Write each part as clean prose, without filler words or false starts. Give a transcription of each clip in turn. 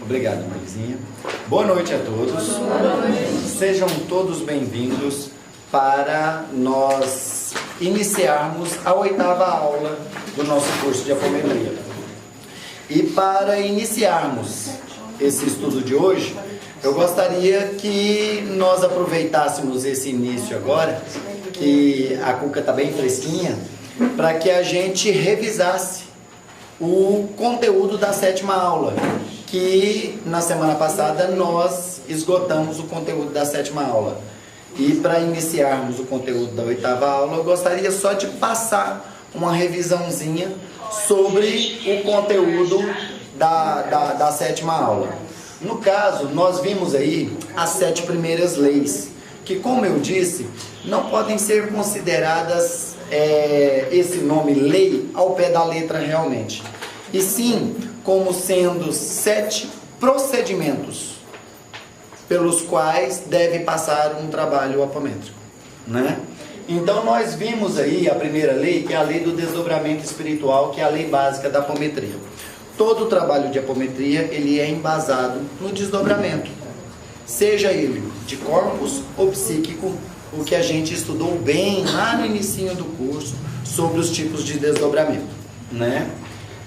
Obrigado, Marizinha. Boa noite a todos. Boa noite. Sejam todos bem-vindos para nós iniciarmos a 8ª aula do nosso curso de apometria. E para iniciarmos esse estudo de hoje, eu gostaria que nós aproveitássemos esse início agora, que a cuca está bem fresquinha, para que a gente revisasse o conteúdo da 7ª aula, que na semana passada nós esgotamos o conteúdo da 7ª aula. E para iniciarmos o conteúdo da 8ª aula, eu gostaria só de passar uma revisãozinha sobre o conteúdo da 7ª aula. No caso, nós vimos aí as 7 primeiras leis, que, como eu disse, não podem ser consideradas esse nome lei ao pé da letra realmente, e sim como sendo 7 procedimentos pelos quais deve passar um trabalho apométrico, né? Então nós vimos aí a primeira lei, que é a lei do desdobramento espiritual, que é a lei básica da apometria. Todo o trabalho de apometria, ele é embasado no desdobramento, seja ele de corpus ou psíquico, o que a gente estudou bem lá no inicinho do curso sobre os tipos de desdobramento, né?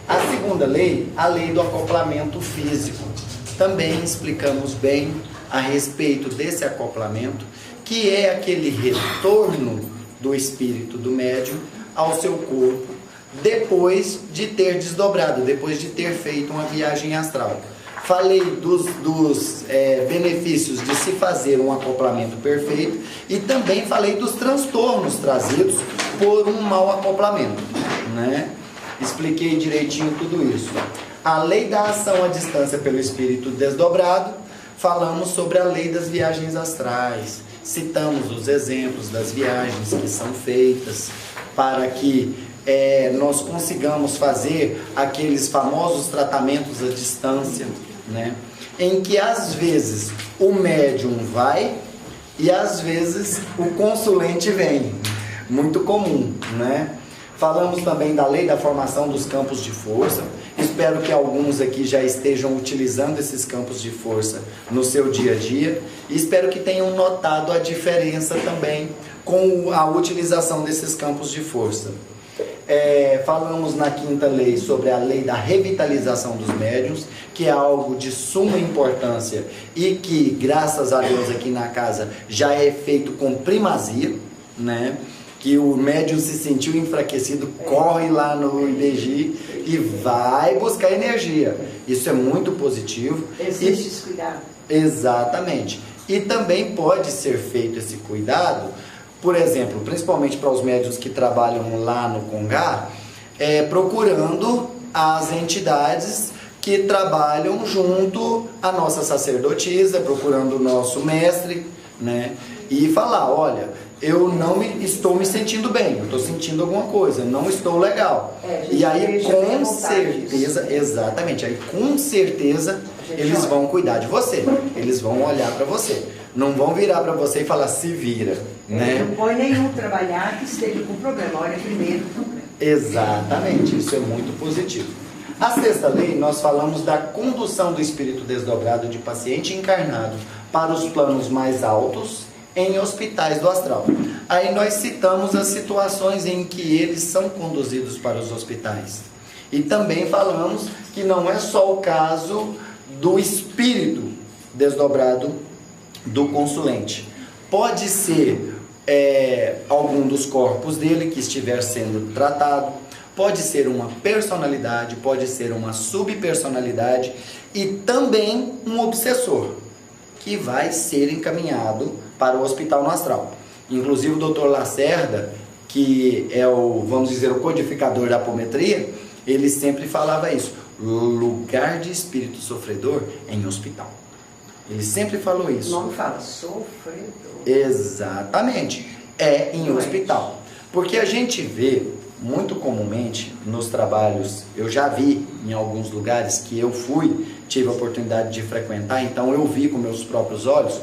A segunda lei, a lei do acoplamento físico, também explicamos bem a respeito desse acoplamento, que é aquele retorno do espírito do médium ao seu corpo depois de ter desdobrado, depois de ter feito uma viagem astral. Falei dos benefícios de se fazer um acoplamento perfeito e também falei dos transtornos trazidos por um mau acoplamento, né? Expliquei direitinho tudo isso. A lei da ação à distância pelo espírito desdobrado, falamos sobre a lei das viagens astrais, citamos os exemplos das viagens que são feitas para que nós consigamos fazer aqueles famosos tratamentos à distância, né? Em que às vezes o médium vai e às vezes o consulente vem, muito comum, né? Falamos também da lei da formação dos campos de força. Espero que alguns aqui já estejam utilizando esses campos de força no seu dia a dia e espero que tenham notado a diferença também com a utilização desses campos de força. Falamos na 5ª lei sobre a lei da revitalização dos médiuns, que é algo de suma importância e que, graças a Deus, aqui na casa já é feito com primazia, né? Que o médium se sentiu enfraquecido, corre lá no IBGI e vai buscar energia. Isso é muito positivo. Existe esse cuidado. Exatamente. E também pode ser feito esse cuidado, por exemplo, principalmente para os médiuns que trabalham lá no Congá, procurando as entidades que trabalham junto à nossa sacerdotisa, procurando o nosso mestre, né? E falar, olha, eu não estou me sentindo bem, eu estou sentindo alguma coisa, não estou legal. E aí com certeza, exatamente, aí com certeza eles vão cuidar de você, eles vão olhar para você, não vão virar para você e falar, se vira, né? Não põe nenhum trabalhar que esteja com problema, olha primeiro o problema. Exatamente, isso é muito positivo. A 6ª lei, nós falamos da condução do espírito desdobrado de paciente encarnado para os planos mais altos em hospitais do astral. Aí nós citamos as situações em que eles são conduzidos para os hospitais. E também falamos que não é só o caso do espírito desdobrado do consulente. Pode ser algum dos corpos dele que estiver sendo tratado, pode ser uma personalidade, pode ser uma subpersonalidade e também um obsessor, que vai ser encaminhado para o hospital no astral. Inclusive o Dr. Lacerda, que é vamos dizer, o codificador da apometria, ele sempre falava isso, lugar de espírito sofredor é em hospital. Ele sempre falou isso. O nome fala sofredor. Exatamente, é em hospital. Porque a gente vê, muito comumente, nos trabalhos, eu já vi em alguns lugares que eu tive a oportunidade de frequentar, então eu vi com meus próprios olhos,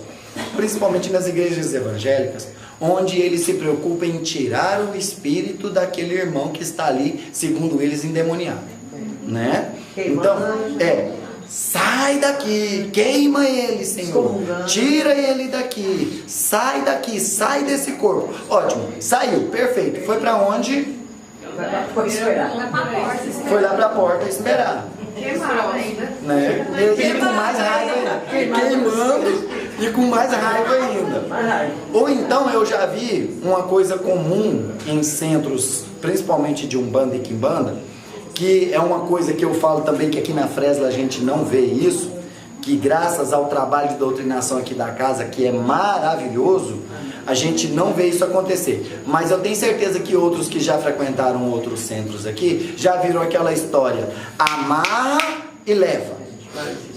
principalmente nas igrejas evangélicas, onde eles se preocupam em tirar o espírito daquele irmão que está ali, segundo eles, endemoniado, né? Então, sai sai daqui, queima ele, Senhor, tira ele daqui, sai desse corpo. Ótimo, saiu, perfeito. Foi para onde? Foi lá para a porta esperar. Queimado ainda. Né? E com mais raiva ainda. Queimando e com mais raiva ainda. Ou então eu já vi uma coisa comum em centros, principalmente de Umbanda e Quimbanda, que é uma coisa que eu falo também que aqui na Fresla a gente não vê isso, que graças ao trabalho de doutrinação aqui da casa, que é maravilhoso, a gente não vê isso acontecer. Mas eu tenho certeza que outros que já frequentaram outros centros aqui, já viram aquela história: amarra e leva,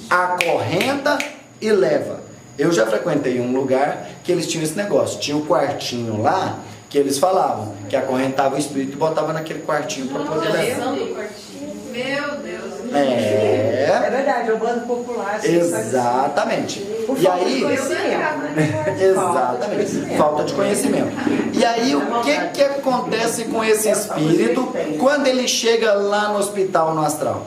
acorrenta e leva. Eu já frequentei um lugar que eles tinham esse negócio, tinha um quartinho lá, que eles falavam que acorrentava o espírito e botava naquele quartinho para poder levar. Meu Deus. É verdade, é um bando popular. Exatamente. E aí, exatamente, falta de conhecimento. E aí, o que acontece com esse espírito quando ele chega lá no hospital, no astral?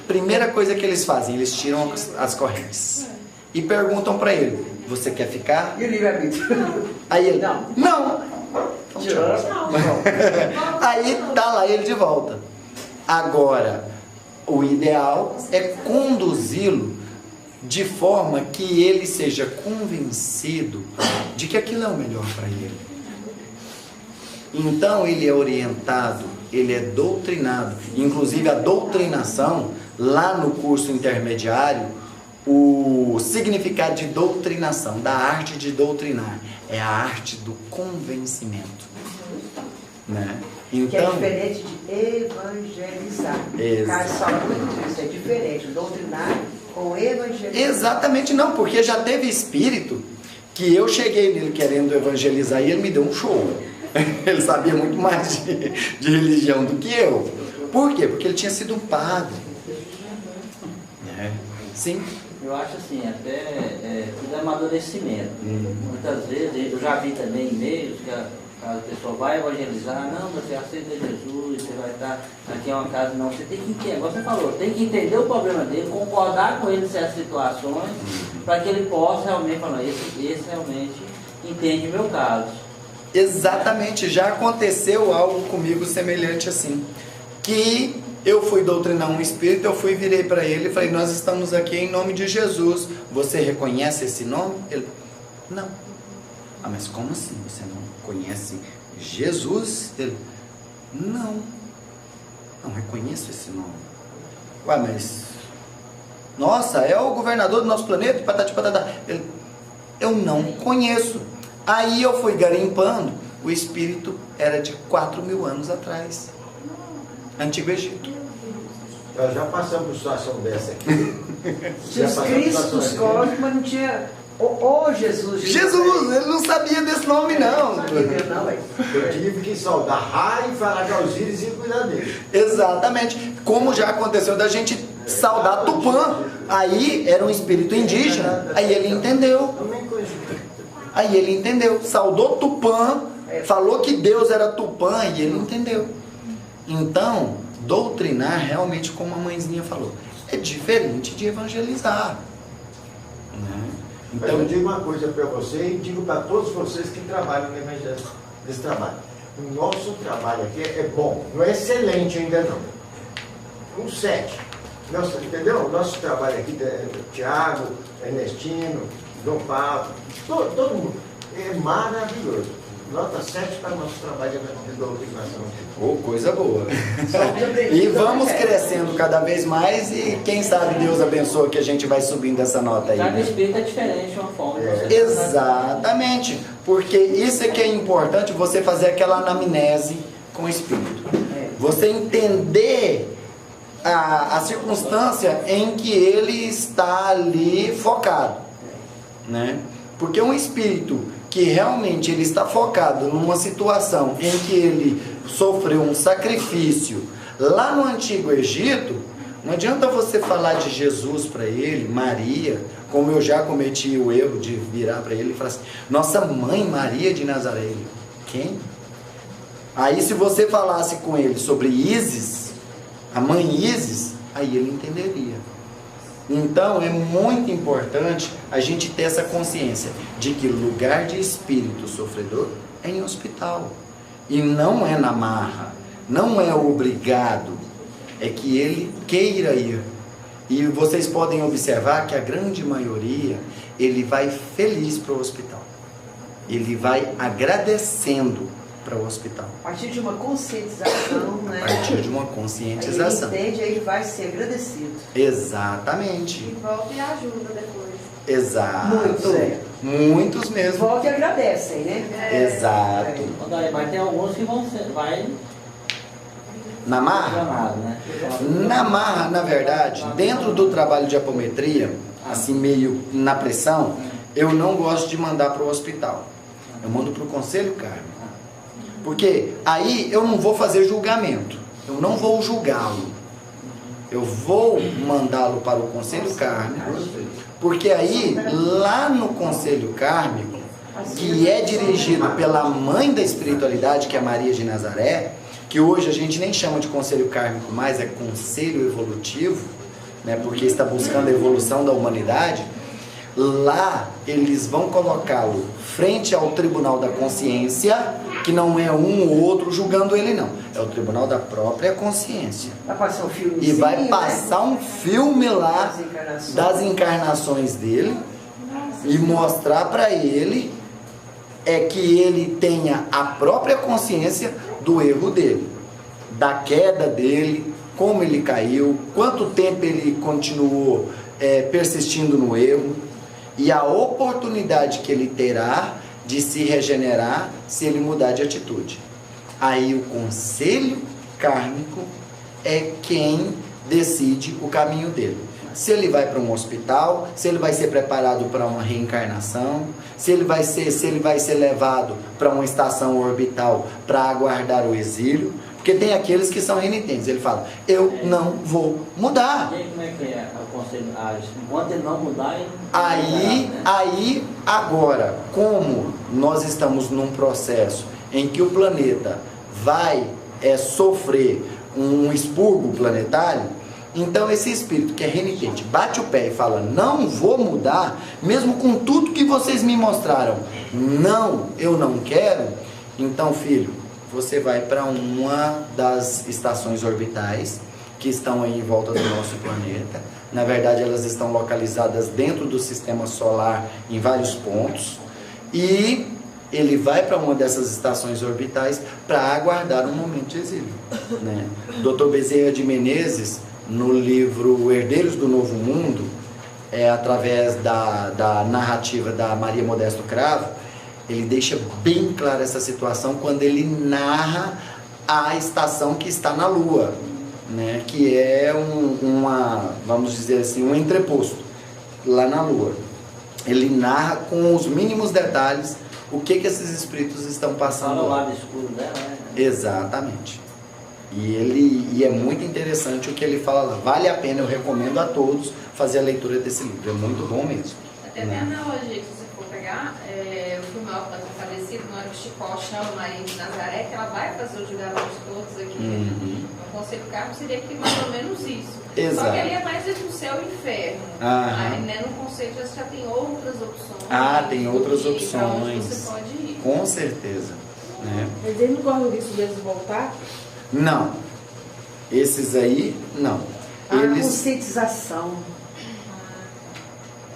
Primeira coisa que eles fazem, eles tiram as correntes e perguntam para ele: você quer ficar? E o livre-arbítrio? Aí ele: não. Aí tá lá ele de volta. Agora, o ideal é conduzi-lo de forma que ele seja convencido de que aquilo é o melhor para ele. Então ele é orientado, ele é doutrinado. Inclusive a doutrinação, lá no curso intermediário, o significado de doutrinação, da arte de doutrinar, é a arte do convencimento, né? Então, que é diferente de evangelizar. O cara fala muito disso, é diferente, doutrinar com evangelizar. Exatamente, não, porque já teve espírito que eu cheguei nele querendo evangelizar e ele me deu um show. Ele sabia muito mais de religião do que eu. Por quê? Porque ele tinha sido um padre. Sim. Eu acho assim, até tudo é amadurecimento. Muitas vezes, eu já vi também e-mails que a pessoa vai evangelizar: não, você aceita Jesus, você vai estar aqui em uma casa. Não, você tem que entender, você falou, tem que entender o problema dele, concordar com ele em certas situações, para que ele possa realmente falar: esse realmente entende o meu caso. Exatamente, já aconteceu algo comigo semelhante assim, que eu fui doutrinar um espírito, eu virei para ele e falei: nós estamos aqui em nome de Jesus, você reconhece esse nome? Ele: não. Ah, mas como assim? Você não conhece Jesus? Ele: não reconheço esse nome. Ué, mas nossa, é o governador do nosso planeta, patati patatá. Ele: eu não conheço. Aí eu fui garimpando, o espírito era de 4.000 anos atrás, Antigo Egito. Nós já passamos por situação dessa aqui. Tinha os Cristos cósmicos, mas não tinha Jesus. Jesus, ele não sabia desse nome não. Eu tive que saudar Rai, falar de Osíris e cuidar dele. Exatamente, como já aconteceu da gente saudar Tupã. Aí era um espírito indígena, aí ele entendeu. Aí ele entendeu, saudou Tupã, falou que Deus era Tupã e ele entendeu. Então, doutrinar realmente, como a mãezinha falou, é diferente de evangelizar, né? Então, mas eu digo uma coisa para você e digo para todos vocês que trabalham no evangelho, nesse trabalho: o nosso trabalho aqui é bom, não é excelente ainda não, 7. Entendeu? O nosso trabalho aqui, Tiago, Ernestino, Dom Pablo, todo mundo, é maravilhoso. Nota 7 para o nosso trabalho de doutrinação. Oh, coisa boa. E vamos crescendo cada vez mais e quem sabe Deus abençoa que a gente vai subindo essa nota aí. Cada espírito é diferente de uma forma. Exatamente. Porque isso é que é importante, você fazer aquela anamnese com o espírito. Você entender a circunstância em que ele está ali focado, né? Porque um espírito que realmente ele está focado numa situação em que ele sofreu um sacrifício lá no Antigo Egito, não adianta você falar de Jesus para ele, Maria, como eu já cometi o erro de virar para ele e falar assim: nossa mãe Maria de Nazaré. Ele: quem? Aí se você falasse com ele sobre Ísis, a mãe Ísis, aí ele entenderia. Então é muito importante a gente ter essa consciência de que lugar de espírito sofredor é em hospital. E não é na marra, não é obrigado, é que ele queira ir. E vocês podem observar que a grande maioria, ele vai feliz para o hospital. Ele vai agradecendo para o hospital. A partir de uma conscientização, né? A partir de uma conscientização. Ele entende, aí ele vai ser agradecido. Exatamente. E volta e ajuda depois. Exato. Muitos, Muitos mesmo. Volta e agradecem, né? Exato. Mas tem alguns que vai Na marra? chamado, né? Na marra, na verdade, dentro do trabalho de apometria, assim meio na pressão, eu não gosto de mandar para o hospital. Eu mando para o conselho kármico. Porque aí eu não vou fazer julgamento. Eu não vou julgá-lo. Eu vou mandá-lo para o conselho kármico. Porque aí, lá no conselho kármico, que é dirigido pela mãe da espiritualidade, que é Maria de Nazaré, que hoje a gente nem chama de conselho kármico mais, é conselho evolutivo, né, porque está buscando a evolução da humanidade. Lá eles vão colocá-lo frente ao tribunal da consciência, que não é um ou outro julgando ele, não, é o tribunal da própria consciência. Vai passar um filme, E vai passar um filme lá das encarnações dele e mostrar para ele que ele tenha a própria consciência do erro dele, da queda dele, como ele caiu, quanto tempo ele continuou persistindo no erro e a oportunidade que ele terá de se regenerar se ele mudar de atitude. Aí o conselho kármico é quem decide o caminho dele. Se ele vai para um hospital, se ele vai ser preparado para uma reencarnação, se ele vai ser levado para uma estação orbital para aguardar o exílio, porque tem aqueles que são renitentes. Ele fala, eu não vou mudar. E aí, como é que é o conselho? Enquanto ele não mudar, ele Aí, agora, como nós estamos num processo em que o planeta vai sofrer um expurgo planetário, então esse espírito que é renitente bate o pé e fala, não vou mudar, mesmo com tudo que vocês me mostraram, não, eu não quero. Então, filho, você vai para uma das estações orbitais que estão aí em volta do nosso planeta. Na verdade, elas estão localizadas dentro do sistema solar em vários pontos. E ele vai para uma dessas estações orbitais para aguardar um momento de exílio, né? Dr. Bezerra de Menezes, no livro Herdeiros do Novo Mundo, através da narrativa da Maria Modesto Cravo, ele deixa bem clara essa situação quando ele narra a estação que está na Lua, né, que é vamos dizer assim, um entreposto lá na Lua. Ele narra com os mínimos detalhes o que esses espíritos estão passando. Fala o lado escuro dela, né? Exatamente. E é muito interessante o que ele fala lá. Vale a pena, eu recomendo a todos fazer a leitura desse livro. É muito bom mesmo. Até tem analogia que se você for pegar, o filme Alto da Compadecida, na hora que Chicó chama Maria de Nazaré, que ela vai fazer os julgamentos todos aqui. O conselho kármico seria aqui mais ou menos isso. Exato. Só que ali é mais entre o céu e o inferno. Aí, né, no conceito já tem outras opções. Tem outras Pra onde opções. você pode ir. Com certeza. Né? Mas ele não corre risco deles voltar? Não. Esses aí, não. A conscientização.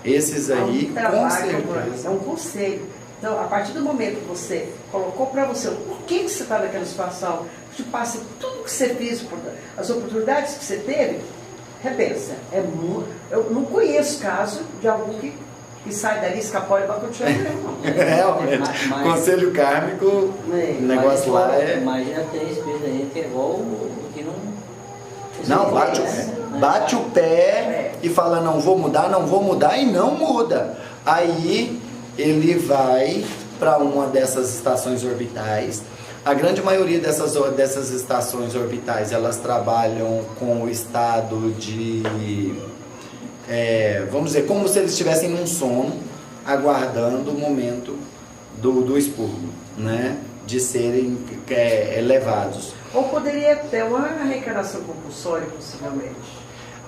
Esses aí, com trabalho, certeza. é um conselho. Então, a partir do momento que você colocou para você por que você está naquela situação, te passa tudo que você fez, as oportunidades que você teve, repensa. Eu não conheço caso de algum que sai dali, escapole para continuar. Realmente. Conselho kármico, o negócio lá Mas já tem espírito aí que é igual o que não. Não, bate o pé e fala, não vou mudar e não muda. Aí ele vai para uma dessas estações orbitais. A grande maioria dessas estações orbitais, elas trabalham com o estado de, vamos dizer, como se eles estivessem num sono, aguardando o momento do expurgo, né? De serem levados. Ou poderia ter uma reencarnação compulsória, possivelmente.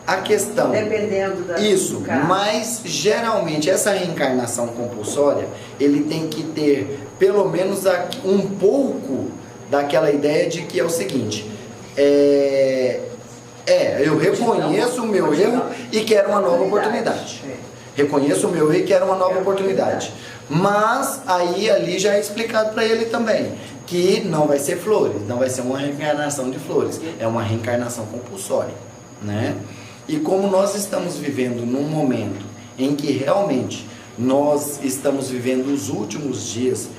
A questão... Dependendo da... Isso, do caso. mas geralmente essa reencarnação compulsória, ele tem que ter pelo menos um pouco daquela ideia de que é o seguinte, eu reconheço o meu erro e quero uma nova oportunidade. Reconheço o meu erro e quero uma nova oportunidade. Mas aí ali já é explicado para ele também que não vai ser flores, não vai ser uma reencarnação de flores, é uma reencarnação compulsória, né? E como nós estamos vivendo num momento em que realmente nós estamos vivendo os últimos dias,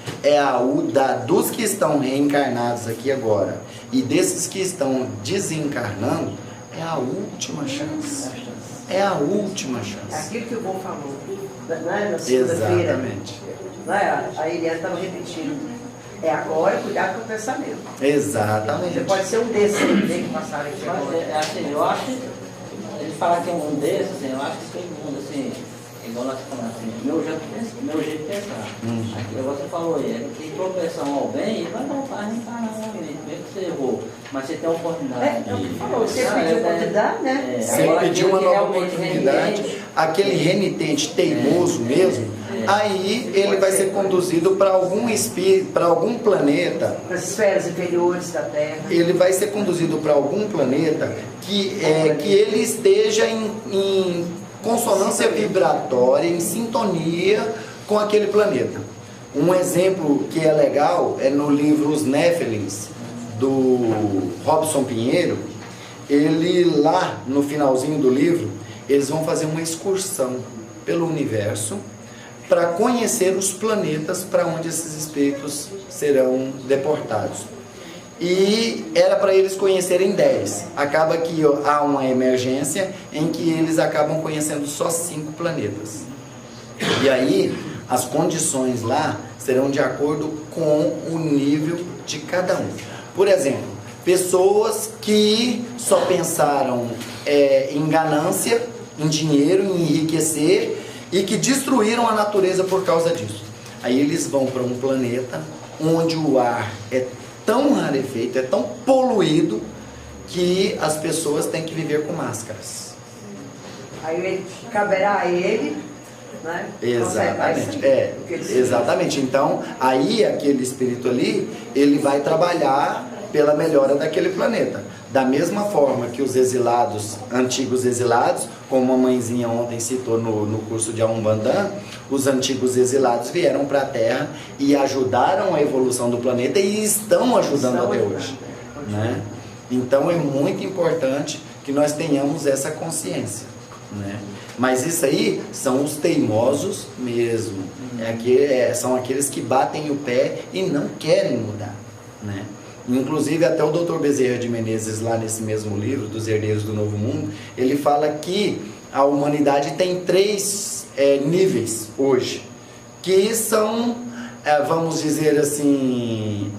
dos que estão reencarnados aqui agora e desses que estão desencarnando, é a última chance. É a última chance. É aquilo que o Bom falou, né? Na segunda-feira. Exatamente. Né? A Eliane estava repetindo. É agora, cuidado com o pensamento. Exatamente. Você pode ser um desses que passaram aqui agora. Assim, eu acho que ele falar que é um desses, assim, eu acho que todo mundo, assim, igual nós falamos assim, meu jeito de pensar. Aquilo que você falou aí, que tropeção ao bem, ele vai voltar a reencarnar novamente, mesmo que você errou. Mas você tem a oportunidade. Você pediu oportunidade, né? Você pediu uma nova oportunidade, aquele renitente teimoso mesmo, aí ele vai ser conduzido para algum espírito, para algum planeta. Para as esferas inferiores da Terra. Ele vai ser conduzido para algum planeta que ele esteja em consonância vibratória, em sintonia com aquele planeta. Um exemplo que é legal é no livro Os Néfilins, do Robson Pinheiro. Ele lá no finalzinho do livro, eles vão fazer uma excursão pelo universo para conhecer os planetas para onde esses espíritos serão deportados. E era para eles conhecerem 10. Acaba que há uma emergência em que eles acabam conhecendo só 5 planetas. E aí as condições lá serão de acordo com o nível de cada um. Por exemplo, pessoas que só pensaram em ganância, em dinheiro, em enriquecer e que destruíram a natureza por causa disso. Aí eles vão para um planeta onde o ar é tão rarefeito, é tão poluído que as pessoas têm que viver com máscaras. Aí caberá a ele, né? Exatamente, exatamente. Então, aí aquele espírito ali, ele vai trabalhar pela melhora daquele planeta. Da mesma forma que os exilados, antigos exilados, como a mãezinha ontem citou no curso de Umbanda, os antigos exilados vieram para a Terra e ajudaram a evolução do planeta e estão ajudando até hoje, né? Então é muito importante que nós tenhamos essa consciência, né? Mas isso aí são os teimosos mesmo, são aqueles que batem o pé e não querem mudar, né? Inclusive até o Dr. Bezerra de Menezes, lá nesse mesmo livro, dos Herdeiros do Novo Mundo, ele fala que a humanidade tem 3 níveis hoje, que são, vamos dizer assim,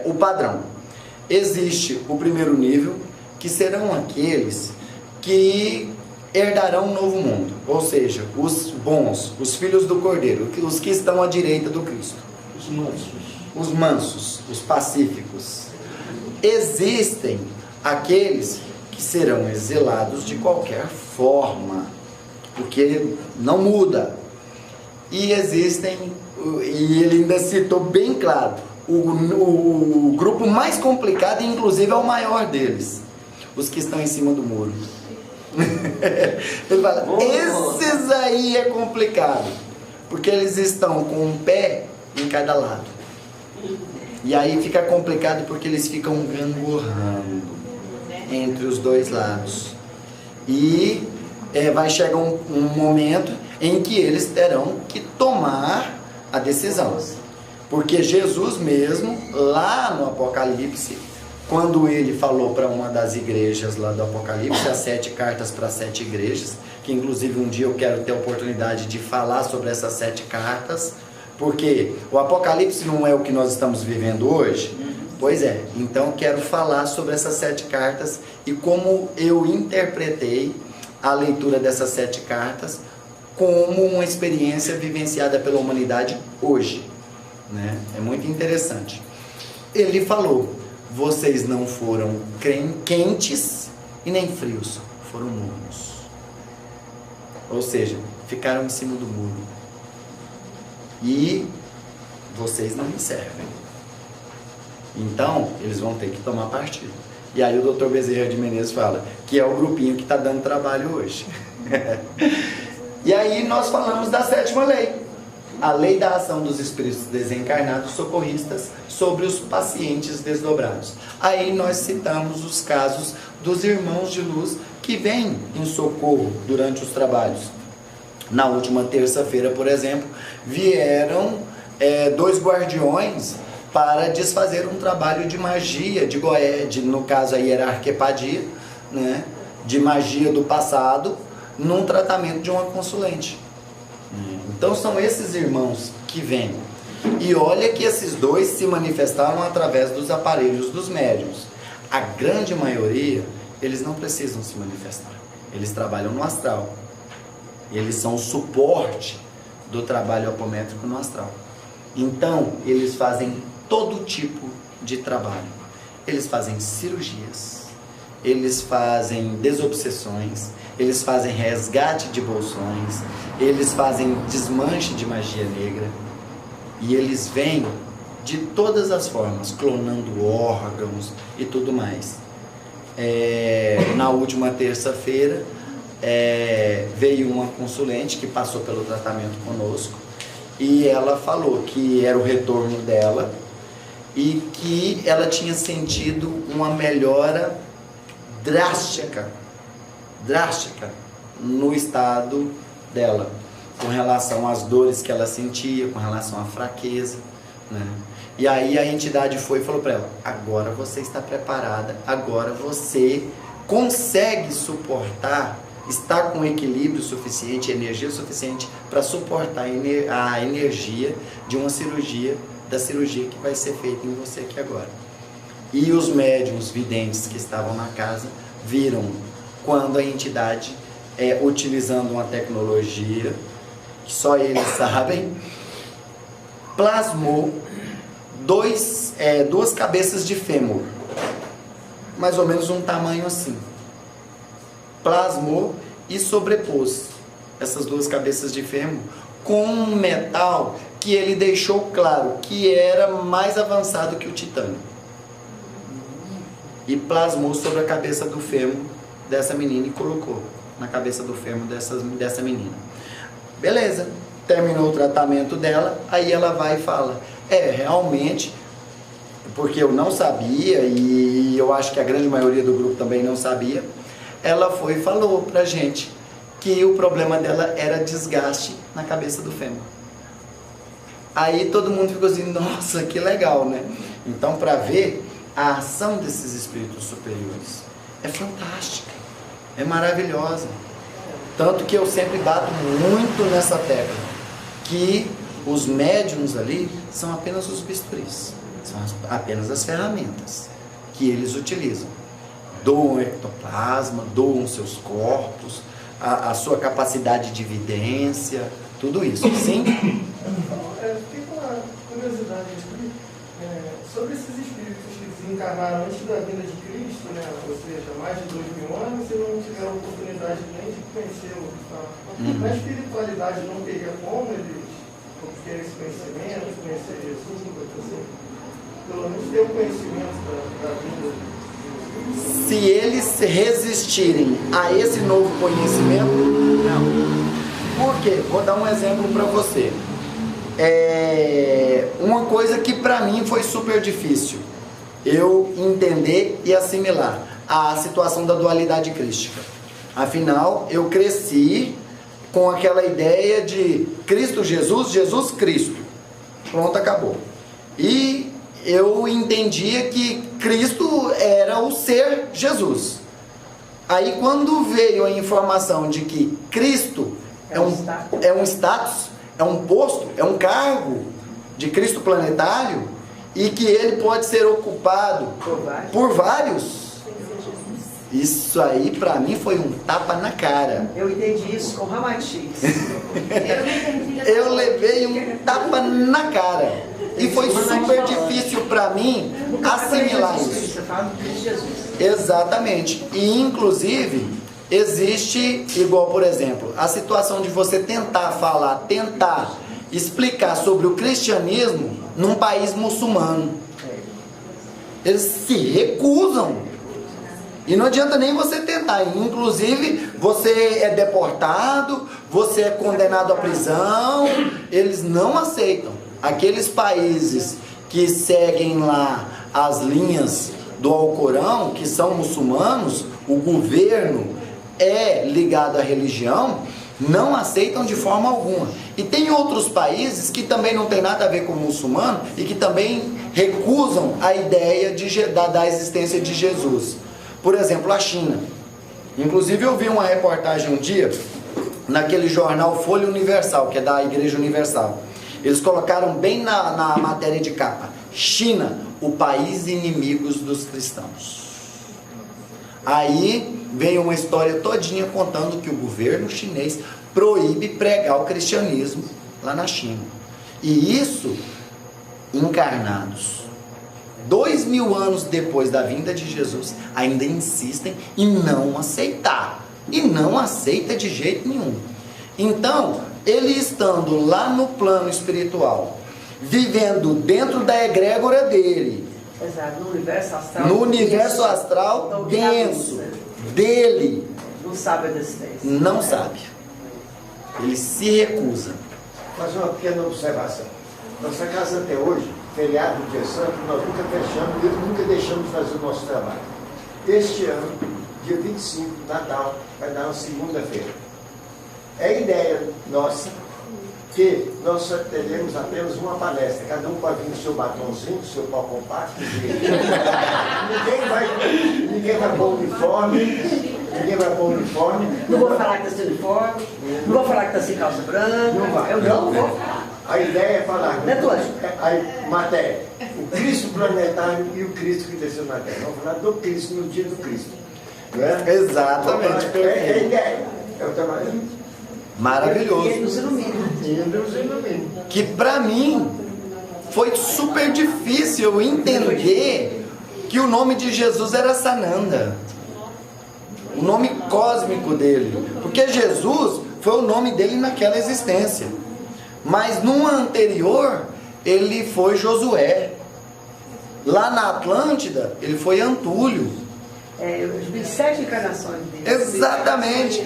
o padrão. Existe o primeiro nível, que serão aqueles que herdarão um novo mundo, ou seja, os bons, os filhos do Cordeiro, os que estão à direita do Cristo. Os mansos, os pacíficos. Existem aqueles que serão exilados de qualquer forma, porque não muda. E existem, e ele ainda citou bem claro, o grupo mais complicado, e inclusive é o maior deles, os que estão em cima do muro. Ele fala, esses aí é complicado, porque eles estão com um pé em cada lado. E aí fica complicado porque eles ficam gangorrando entre os dois lados. E vai chegar um momento em que eles terão que tomar a decisão. Porque Jesus mesmo, lá no Apocalipse, quando ele falou para uma das igrejas lá do Apocalipse, as 7 cartas para 7 igrejas, que inclusive um dia eu quero ter a oportunidade de falar sobre essas 7 cartas, porque o Apocalipse não é o que nós estamos vivendo hoje? Pois é, então quero falar sobre essas 7 cartas e como eu interpretei a leitura dessas 7 cartas como uma experiência vivenciada pela humanidade hoje, né? É muito interessante. Ele falou, vocês não foram quentes e nem frios, foram mornos. Ou seja, ficaram em cima do muro. E vocês não me servem. Então, eles vão ter que tomar partido. E aí o Dr. Bezerra de Menezes fala que é o grupinho que está dando trabalho hoje. E aí nós falamos da 7ª lei. A lei da ação dos espíritos desencarnados socorristas sobre os pacientes desdobrados. Aí nós citamos os casos dos irmãos de luz que vêm em socorro durante os trabalhos. Na última terça-feira, por exemplo, vieram 2 guardiões para desfazer um trabalho de magia, no caso a hierarquepadia, né, de magia do passado, num tratamento de uma consulente. Então são esses irmãos que vêm. E olha que esses 2 se manifestaram através dos aparelhos dos médiuns. A grande maioria, eles não precisam se manifestar. Eles trabalham no astral. Eles são o suporte do trabalho apométrico no astral. Então, eles fazem todo tipo de trabalho. Eles fazem cirurgias, eles fazem desobsessões, eles fazem resgate de bolsões, eles fazem desmanche de magia negra. E eles vêm de todas as formas, clonando órgãos e tudo mais. Na última terça-feira, veio uma consulente que passou pelo tratamento conosco e ela falou que era o retorno dela e que ela tinha sentido uma melhora drástica no estado dela, com relação às dores que ela sentia, com relação à fraqueza, né? E aí a entidade foi e falou para ela: agora você está preparada, agora você consegue suportar, está com equilíbrio suficiente, energia suficiente para suportar a energia de uma cirurgia, da cirurgia que vai ser feita em você aqui agora. E os médiuns videntes que estavam na casa viram quando a entidade, utilizando uma tecnologia que só eles sabem, plasmou duas cabeças de fêmur, mais ou menos um tamanho assim. Plasmou e sobrepôs essas 2 cabeças de fêmur com um metal que ele deixou claro que era mais avançado que o titânio. E plasmou sobre a cabeça do fêmur dessa menina e colocou na cabeça do fêmur dessa menina. Beleza, terminou o tratamento dela, aí ela vai e fala: realmente, porque eu não sabia, e eu acho que a grande maioria do grupo também não sabia, ela foi e falou pra gente que o problema dela era desgaste na cabeça do fêmur. Aí todo mundo ficou assim: nossa, que legal, né? Então, para ver, a ação desses espíritos superiores é fantástica, é maravilhosa. Tanto que eu sempre bato muito nessa tecla, que os médiuns ali são apenas os bisturis, são apenas as ferramentas que eles utilizam. Doam ectoplasma, doam seus corpos, a sua capacidade de vidência, tudo isso. Sim? Fiquei com uma curiosidade aqui, sobre esses espíritos que desencarnaram antes da vinda de Cristo, né? Ou seja, mais de 2000 anos, e não tiveram oportunidade nem de conhecê-lo. Na espiritualidade não teria como eles obterem esse conhecimento, conhecer Jesus, assim, pelo menos ter o conhecimento da vida. Se eles resistirem a esse novo conhecimento, não. Por quê? Vou dar um exemplo para você. Uma coisa que para mim foi super difícil eu entender e assimilar a situação da dualidade crística. Afinal, eu cresci com aquela ideia de Cristo Jesus, Jesus Cristo. Pronto, acabou. E eu entendia que Cristo era o ser Jesus. Aí quando veio a informação de que Cristo é um status, é um posto, é um cargo de Cristo planetário, e que ele pode ser ocupado por vários, isso aí para mim foi um tapa na cara. Eu entendi isso com Ramatiz. Eu levei um tapa na cara. E foi super difícil para mim assimilar isso. Você fala do Cristo Jesus. Exatamente. E inclusive, existe, igual por exemplo, a situação de você tentar explicar sobre o cristianismo num país muçulmano. Eles se recusam. E não adianta nem você tentar. Inclusive, você é deportado, você é condenado à prisão. Eles não aceitam. Aqueles países que seguem lá as linhas do Alcorão, que são muçulmanos, o governo é ligado à religião, não aceitam de forma alguma. E tem outros países que também não tem nada a ver com o muçulmano e que também recusam a ideia da existência de Jesus. Por exemplo, a China. Inclusive eu vi uma reportagem um dia naquele jornal Folha Universal, que é da Igreja Universal. Eles colocaram bem na matéria de capa: China, o país inimigo dos cristãos. Aí vem uma história todinha contando que o governo chinês proíbe pregar o cristianismo lá na China. E isso, encarnados 2000 anos depois da vinda de Jesus, ainda insistem em não aceitar. E não aceita de jeito nenhum. Então, ele estando lá no plano espiritual, vivendo dentro da egrégora dele, exato, no universo astral, denso dele, não sabe a existência. Não sabe. Ele se recusa. Fazer uma pequena observação. Nossa casa até hoje, feriado do Dia Santo, nós nunca fechamos, nunca deixamos de fazer o nosso trabalho. Este ano, dia 25, Natal, vai dar uma segunda-feira. É ideia nossa que nós só teremos apenas uma palestra. Cada um pode vir com seu batonzinho, com seu pau compacto. Ninguém vai pôr uniforme. Não vou falar que está sem uniforme. Não vou falar que está sem calça branca. Não vai. Eu não vou falar. A ideia é falar a matéria, o Cristo planetário e o Cristo que desceu na Terra. Vamos falar do Cristo no dia do Cristo. Né? Exatamente. É a ideia. É o trabalho. Maravilhoso. E ele nos ilumina. Que para mim foi super difícil eu entender que o nome de Jesus era Sananda. O nome cósmico dele. Porque Jesus foi o nome dele naquela existência. Mas numa anterior, ele foi Josué. Lá na Atlântida, ele foi Antúlio. Os 27 encarnações dele. Exatamente.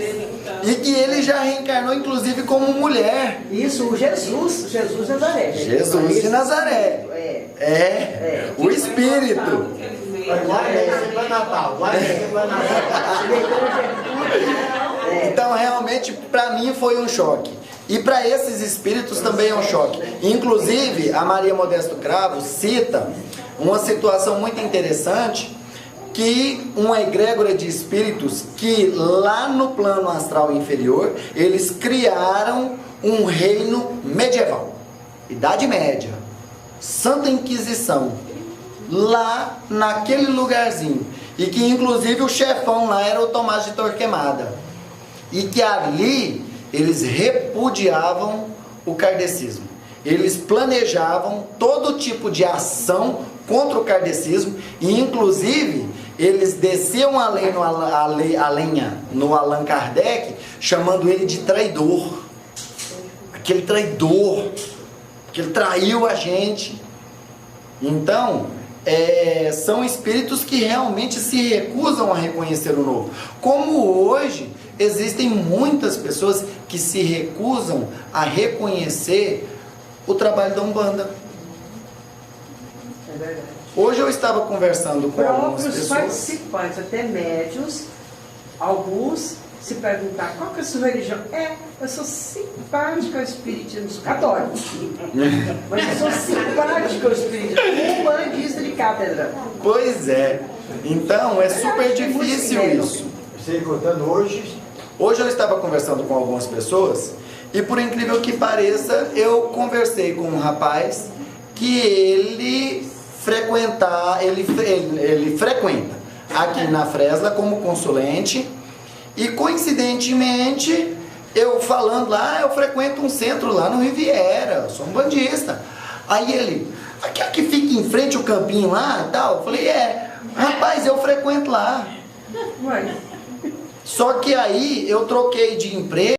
E que ele já reencarnou, inclusive, como mulher. Isso, o Jesus de Nazaré. Jesus de Nazaré. O Espírito. Então, realmente, para mim foi um choque. E para esses espíritos também é um choque. Inclusive, a Maria Modesto Cravo cita uma situação muito interessante, que uma egrégora de espíritos que lá no plano astral inferior, eles criaram um reino medieval, Idade Média, Santa Inquisição, lá naquele lugarzinho, e que inclusive o chefão lá era o Tomás de Torquemada, e que ali eles repudiavam o kardecismo. Eles planejavam todo tipo de ação contra o kardecismo e inclusive eles desciam a lenha no Allan Kardec, chamando ele de traidor. Aquele traidor, que ele traiu a gente. Então, são espíritos que realmente se recusam a reconhecer o novo. Como hoje existem muitas pessoas que se recusam a reconhecer o trabalho da Umbanda. É verdade. Hoje eu estava conversando com algumas Próprios pessoas. participantes, até médios, alguns se perguntar qual que é a sua religião. Eu sou simpática ao espiritismo católico. Mas eu sou simpática ao espiritismo. Umbandista de cátedra. Pois é. Então é super difícil isso. Você contando hoje. Hoje eu estava conversando com algumas pessoas e, por incrível que pareça, eu conversei com um rapaz que ele frequenta aqui na Fresla como consulente e, coincidentemente, eu falando lá, eu frequento um centro lá no Riviera, eu sou um bandista. Aí ele, aquele que fica em frente ao campinho lá e tal, eu falei, rapaz, eu frequento lá. Ué. Só que aí eu troquei de emprego.